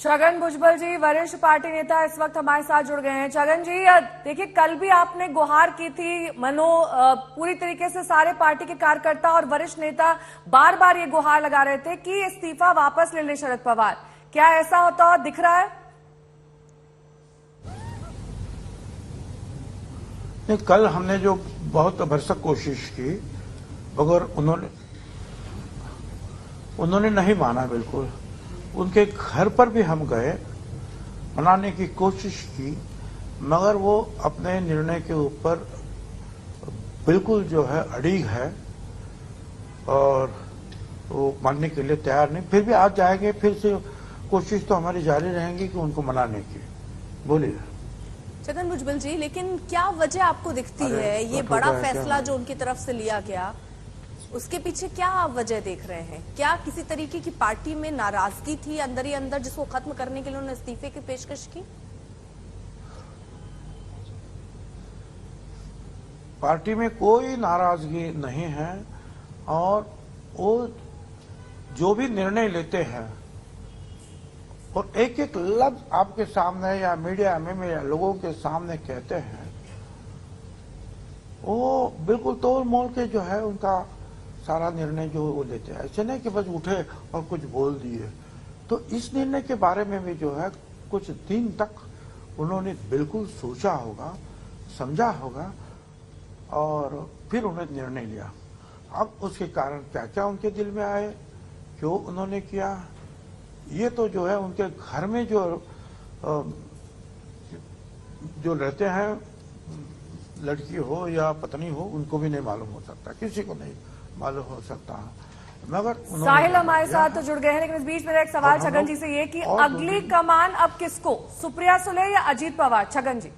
छगन भुजबल जी, वरिष्ठ पार्टी नेता, इस वक्त हमारे साथ जुड़ गए हैं। छगन जी, देखिए, कल भी आपने गुहार की थी। पूरी तरीके से सारे पार्टी के कार्यकर्ता और वरिष्ठ नेता बार बार ये गुहार लगा रहे थे कि इस्तीफा वापस ले ले शरद पवार। क्या ऐसा होता हुआ दिख रहा है? नहीं, कल हमने जो बहुत भरसक कोशिश की, मगर उन्होंने नहीं माना। बिल्कुल उनके घर पर भी हम गए, मनाने की कोशिश की, मगर वो अपने निर्णय के ऊपर बिल्कुल जो है अड़िग है और वो मानने के लिए तैयार नहीं। फिर भी आज जाएंगे, फिर से कोशिश तो हमारी जारी रहेंगी कि उनको मनाने की। बोलिए छगन भुजबल जी, लेकिन क्या वजह आपको दिखती है ये बड़ा फैसला जो उनकी तरफ से लिया गया, उसके पीछे क्या आप वजह देख रहे हैं? क्या किसी तरीके की पार्टी में नाराजगी थी अंदर ही अंदर जिसको खत्म करने के लिए उन्होंने इस्तीफे की पेशकश की? पार्टी में कोई नाराजगी नहीं है और वो जो भी निर्णय लेते हैं और एक एक लफ्ज आपके सामने या मीडिया में या लोगों के सामने कहते हैं, वो बिल्कुल तोल मोल के जो है उनका सारा निर्णय जो वो लेते हैं। ऐसे नहीं कि बस उठे और कुछ बोल दिए। तो इस निर्णय के बारे में भी जो है कुछ दिन तक उन्होंने बिल्कुल सोचा होगा, समझा होगा और फिर उन्होंने निर्णय लिया। अब उसके कारण क्या क्या उनके दिल में आए, क्यों उन्होंने किया, ये तो जो है उनके घर में जो रहते हैं, लड़की हो या पत्नी हो, उनको भी नहीं मालूम हो सकता, किसी को नहीं मालूम हो सकता। मगर साहिल हमारे साथ जुड़ गए हैं, लेकिन इस बीच मेरा एक सवाल छगन जी से ये कि अगली कमान अब किसको, सुप्रिया सुले या अजीत पवार? छगन जी,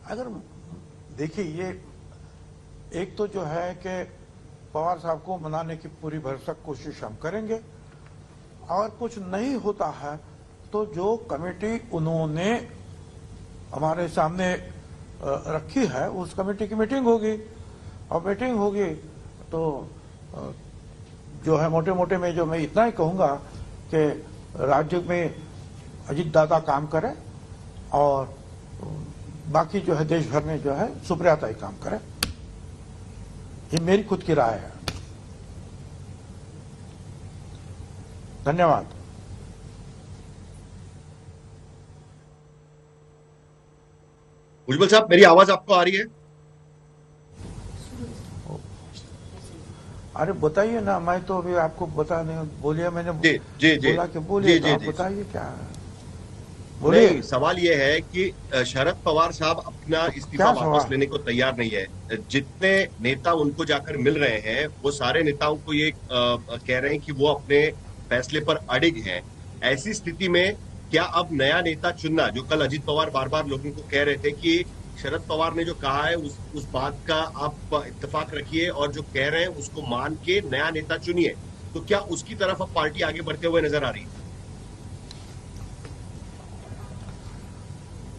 अगर देखिए, ये एक तो जो है कि पवार साहब को मनाने की पूरी भरसक कोशिश हम करेंगे और कुछ नहीं होता है तो जो कमेटी उन्होंने हमारे सामने रखी है उस कमेटी की मीटिंग होगी और मीटिंग होगी तो जो है मोटे मोटे में जो मैं इतना ही कहूंगा कि राज्य में अजीत दादा काम करे और बाकी जो है देश भर में जो है सुप्रिया ताई काम करे। ये मेरी खुद की राय है। धन्यवाद। भुजबल साहब, मेरी आवाज आपको आ रही है? अरे बताइए ना, मैं तो अभी आपको बता नहीं बोलिए, मैंने जी बोला कि बोलिए, तो आप बताइए क्या है। नहीं, सवाल ये है कि शरद पवार साहब अपना इस्तीफा वापस लेने को तैयार नहीं है। जितने नेता उनको जाकर मिल रहे हैं वो सारे नेताओं को ये कह रहे हैं कि वो अपने फैसले पर अडिग हैं। ऐसी स्थिति में क्या अब नया नेता चुनना, जो कल अजीत पवार बार बार लोगों को कह रहे थे कि शरद पवार ने जो कहा है उस बात का आप इत्तेफाक रखिए और जो कह रहे हैं उसको मान के नया नेता चुनिए, तो क्या उसकी तरफ अब पार्टी आगे बढ़ते हुए नजर आ रही है?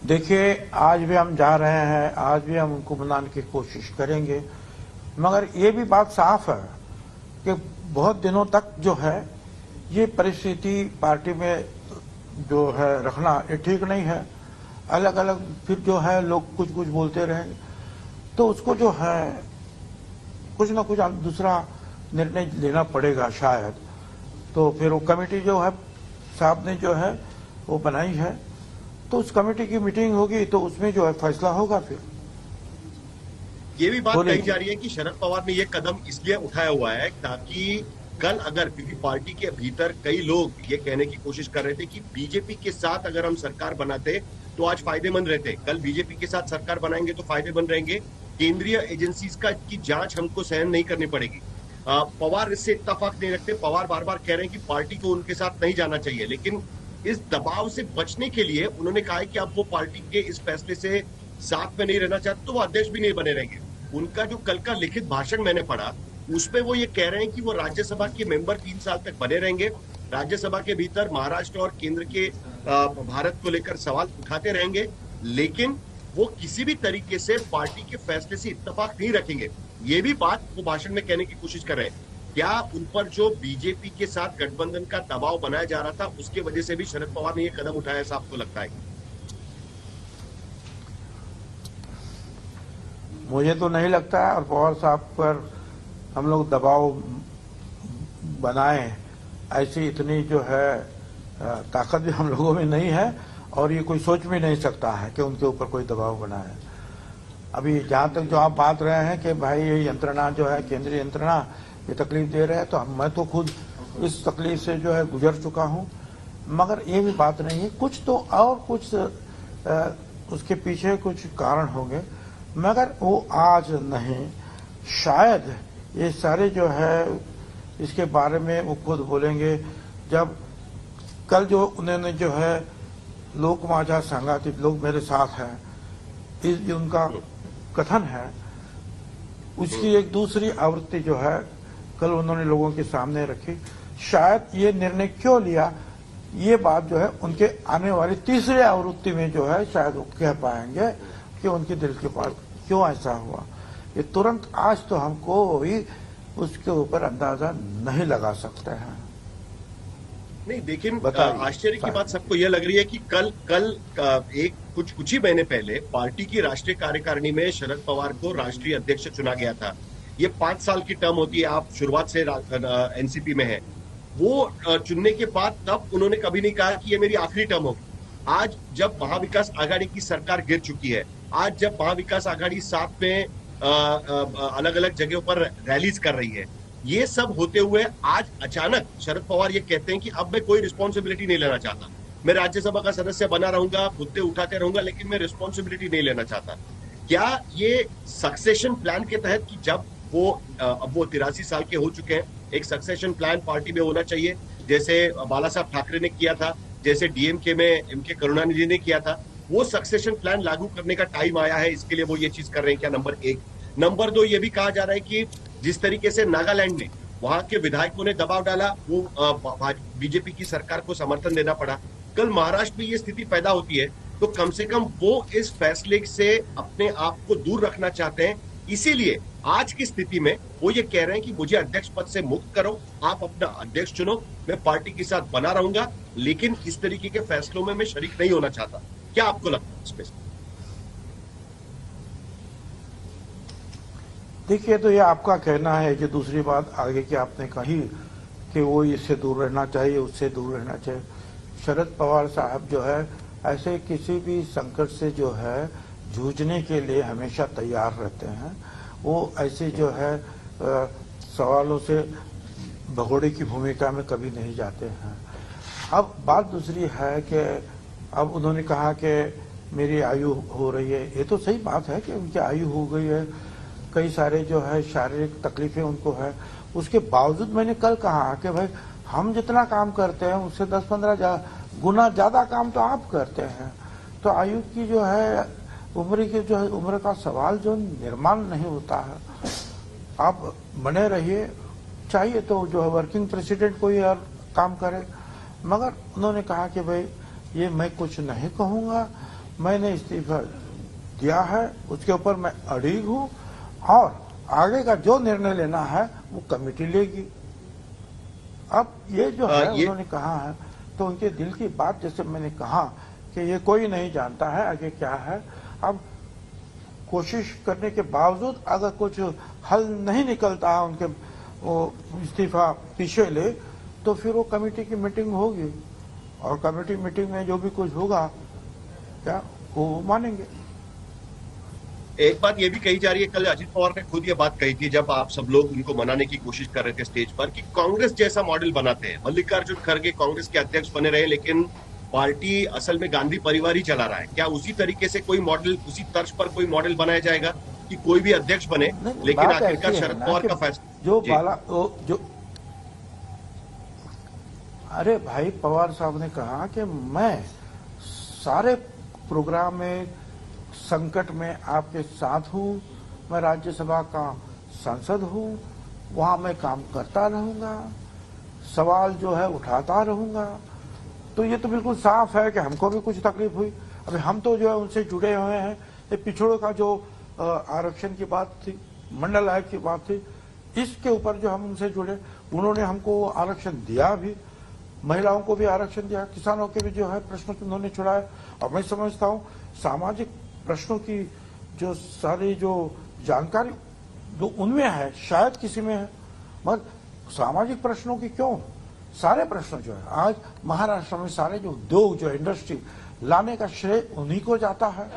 देखिए, आज भी हम जा रहे हैं, आज भी हम उनको मनाने की कोशिश करेंगे, मगर ये भी बात साफ है कि बहुत दिनों तक जो है ये परिस्थिति पार्टी में जो है रखना ये ठीक नहीं है। अलग अलग फिर जो है लोग कुछ कुछ बोलते रहेंगे तो उसको जो है कुछ ना कुछ दूसरा निर्णय लेना पड़ेगा शायद। तो फिर वो कमेटी जो है साहब ने जो है वो बनाई है, तो उस कमेटी की मीटिंग होगी तो उसमें जो है फैसला होगा। फिर ये भी बात कही जा रही है कि शरद पवार ने ये कदम इसलिए उठाया हुआ है ताकि कल अगर, क्योंकि पार्टी के भीतर कई लोग ये कहने की कोशिश कर रहे थे कि बीजेपी के साथ अगर हम सरकार बनाते तो आज फायदेमंद रहते, कल बीजेपी के साथ सरकार बनाएंगे तो फायदेमंद रहेंगे, केंद्रीय एजेंसीज की जांच हमको सहन नहीं करनी पड़ेगी। पवार इससे इत्तेफाक नहीं रखते। पवार बार बार कह रहे हैं कि पार्टी को उनके साथ नहीं जाना चाहिए, लेकिन इस दबाव से बचने के लिए उन्होंने कहा है कि अब वो पार्टी के इस फैसले से साथ में नहीं रहना चाहते तो वो अध्यक्ष भी नहीं बने रहेंगे। उनका जो कल का लिखित भाषण मैंने पढ़ा उसमें वो ये कह रहे हैं कि वो राज्यसभा के मेंबर 3 साल तक बने रहेंगे, राज्यसभा के भीतर महाराष्ट्र और केंद्र के भारत को लेकर सवाल उठाते रहेंगे, लेकिन वो किसी भी तरीके से पार्टी के फैसले से इत्तेफाक नहीं रखेंगे। ये भी बात वो भाषण में कहने की कोशिश कर रहे हैं। क्या उन पर जो बीजेपी के साथ गठबंधन का दबाव बनाया जा रहा था उसके वजह से भी शरद पवार ने ये कदम उठाया, ऐसा आपको लगता है? मुझे तो नहीं लगता है, और पवार साहब पर हम लोग दबाव बनाए ऐसी इतनी जो है ताकत भी हम लोगों में नहीं है, और ये कोई सोच भी नहीं सकता है कि उनके ऊपर कोई दबाव बनाए। अभी जहां तक जो आप बात रहे हैं कि भाई ये यंत्रणा जो है, केंद्रीय यंत्रणा ये तकलीफ दे रहे हैं, तो मैं तो खुद इस तकलीफ से जो है गुजर चुका हूं, मगर ये भी बात नहीं है, कुछ तो और कुछ उसके पीछे कुछ कारण होंगे, मगर वो आज नहीं। शायद ये सारे जो है इसके बारे में वो खुद बोलेंगे जब कल जो उन्होंने जो है लोक माझा संघाती लोग मेरे साथ हैं, इस जो उनका कथन है उसकी एक दूसरी आवृत्ति जो है कल उन्होंने लोगों के सामने रखी। शायद ये निर्णय क्यों लिया, ये बात जो है उनके आने वाली तीसरी आवृत्ति में जो है शायद वो कह पाएंगे कि उनके दिल के पास क्यों ऐसा हुआ। ये तुरंत आज तो हमको भी उसके ऊपर अंदाजा नहीं लगा सकते हैं। नहीं, लेकिन आश्चर्य की बात सबको यह लग रही है कि कल एक कुछ ही महीने पहले पार्टी की राष्ट्रीय कार्यकारिणी में शरद पवार को राष्ट्रीय अध्यक्ष चुना गया था। ये 5 साल की टर्म होती है, आप शुरुआत से एनसीपी में है। वो चुनने के बाद तब उन्होंने कभी नहीं कहा कि ये मेरी आखिरी टर्म होगी। आज जब महाविकास आघाड़ी की सरकार गिर चुकी है, आज जब महाविकास आघाड़ी साथ में अलग अलग जगहों पर रैलीज कर रही है, ये सब होते हुए आज अचानक शरद पवार ये कहते हैं कि अब मैं कोई रिस्पॉन्सिबिलिटी नहीं लेना चाहता, मैं राज्यसभा का सदस्य बना रहूंगा, मुद्दे उठाते रहूंगा, लेकिन मैं रिस्पॉन्सिबिलिटी नहीं लेना चाहता। क्या ये सक्सेशन प्लान के तहत कि जब अब वो 83 साल के हो चुके हैं, एक सक्सेशन प्लान पार्टी में होना चाहिए, जैसे बाला साहब ठाकरे ने किया था, जैसे डीएमके में एमके करुणानिधि ने किया था, वो सक्सेशन प्लान लागू करने का टाइम आया है, इसके लिए वो ये चीज कर रहे हैं क्या? नंबर 1। नंबर 2, ये भी कहा जा रहा है कि जिस तरीके से नागालैंड में वहां के विधायकों ने दबाव डाला, वो बीजेपी की सरकार को समर्थन देना पड़ा। कल महाराष्ट्र में ये स्थिति पैदा होती है, तो कम से कम वो इस फैसले से अपने आप को दूर रखना चाहते हैं। इसीलिए आज की स्थिति में वो ये कह रहे हैं कि मुझे अध्यक्ष पद से मुक्त करो, आप अपना अध्यक्ष चुनो, मैं पार्टी के साथ बना रहूंगा, लेकिन इस तरीके के फैसलों में मैं शरीक नहीं होना चाहता। क्या आपको लगता है इसमें? देखिए, तो ये आपका कहना है कि दूसरी बात आगे की आपने कही कि वो इससे दूर रहना चाहिए, उससे दूर रहना चाहिए। शरद पवार साहब जो है ऐसे किसी भी संकट से जो है जूझने के लिए हमेशा तैयार रहते हैं। वो ऐसे जो है सवालों से भगोड़े की भूमिका में कभी नहीं जाते हैं। अब बात दूसरी है कि अब उन्होंने कहा कि मेरी आयु हो रही है, ये तो सही बात है कि उनकी आयु हो गई है, कई सारे जो है शारीरिक तकलीफें उनको है। उसके बावजूद मैंने कल कहा कि भाई हम जितना काम करते हैं उससे 10-15 गुना ज्यादा काम तो आप करते हैं। तो आयु की जो है उम्र की जो है उम्र का सवाल जो निर्माण नहीं होता है। आप बने रहिए, चाहिए तो जो है वर्किंग प्रेसिडेंट कोई और काम करे, मगर उन्होंने कहा कि भाई ये मैं कुछ नहीं कहूंगा, मैंने इस्तीफा दिया है, उसके ऊपर मैं अड़िग हूं और आगे का जो निर्णय लेना है वो कमेटी लेगी। अब ये जो है उन्होंने कहा है, तो उनके दिल की बात, जैसे मैंने कहा कि ये कोई नहीं जानता है आगे क्या है। अब कोशिश करने के बावजूद अगर कुछ हल नहीं निकलता है, उनके वो इस्तीफा पीछे ले, तो फिर वो कमेटी की मीटिंग होगी और कमेटी मीटिंग में जो भी कुछ होगा क्या वो मानेंगे। एक बात ये भी कही जा रही है, कल अजित पवार ने खुद ये बात कही थी जब आप सब लोग उनको मनाने की कोशिश कर रहे थे स्टेज पर, कि कांग्रेस जैसा मॉडल बनाते हैं। मल्लिकार्जुन खड़गे कांग्रेस के अध्यक्ष बने रहे, लेकिन पार्टी असल में गांधी परिवार ही चला रहा है। क्या उसी तरीके से कोई मॉडल, उसी तर्ज पर कोई मॉडल बनाया जाएगा कि कोई भी अध्यक्ष बने, लेकिन आखिरकार शरद पवार का फैसला जो अरे भाई पवार साहब ने कहा कि मैं सारे प्रोग्राम में संकट में आपके साथ हूं, मैं राज्यसभा का सांसद हूं, वहां मैं काम करता रहूंगा, सवाल जो है उठाता रहूंगा। तो ये तो बिल्कुल साफ है कि हमको भी कुछ तकलीफ हुई। अभी हम तो जो है उनसे जुड़े हुए हैं। ये पिछड़ों का जो आरक्षण की बात थी, मंडल आयोग की बात थी, इसके ऊपर जो हम उनसे जुड़े, उन्होंने हमको आरक्षण दिया भी, महिलाओं को भी आरक्षण दिया, किसानों के भी जो है प्रश्नों की उन्होंने छुड़ाया। और मैं समझता हूँ सामाजिक प्रश्नों की जो सारी जो जानकारी जो उनमें है शायद किसी में है, मगर सामाजिक प्रश्नों की क्यों, सारे प्रश्न जो है आज महाराष्ट्र में सारे जो उद्योग जो इंडस्ट्री लाने का श्रेय उन्हीं को जाता है।